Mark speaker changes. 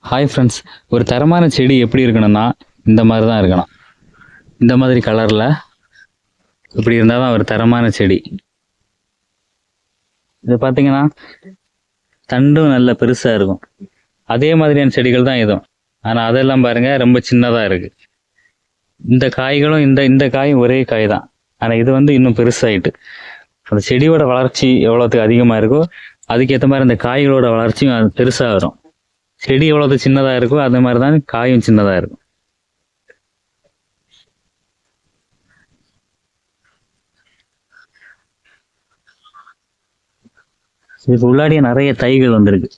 Speaker 1: Hi friends, ஒரு தரமான செடி எப்படி இருக்கணும்னா இந்த மாதிரி தான் இருக்கணும். இந்த மாதிரி கலரில் இப்படி இருந்தால் தான் ஒரு தரமான செடி. இது பார்த்தீங்கன்னா தண்டும் நல்ல பெருசாக இருக்கும். அதே மாதிரியான செடிகள் தான் இதுவும். ஆனால் அதெல்லாம் பாருங்க ரொம்ப சின்னதாக இருக்கு. இந்த காய்களும் இந்த இந்த காயும் ஒரே காய் தான். ஆனால் இது வந்து இன்னும் பெருசாயிட்டு. அந்த செடியோட வளர்ச்சி எவ்வளோத்துக்கு அதிகமாக இருக்கோ அதுக்கேற்ற மாதிரி அந்த காய்களோட வளர்ச்சியும் அது பெருசாக வரும். செடி எவ்வளவு சின்னதாக இருக்கோ அதே மாதிரி தான் காயும் சின்னதாக இருக்கும். இதுக்கு உள்ளாடியே நிறைய தைகள் வந்திருக்கு.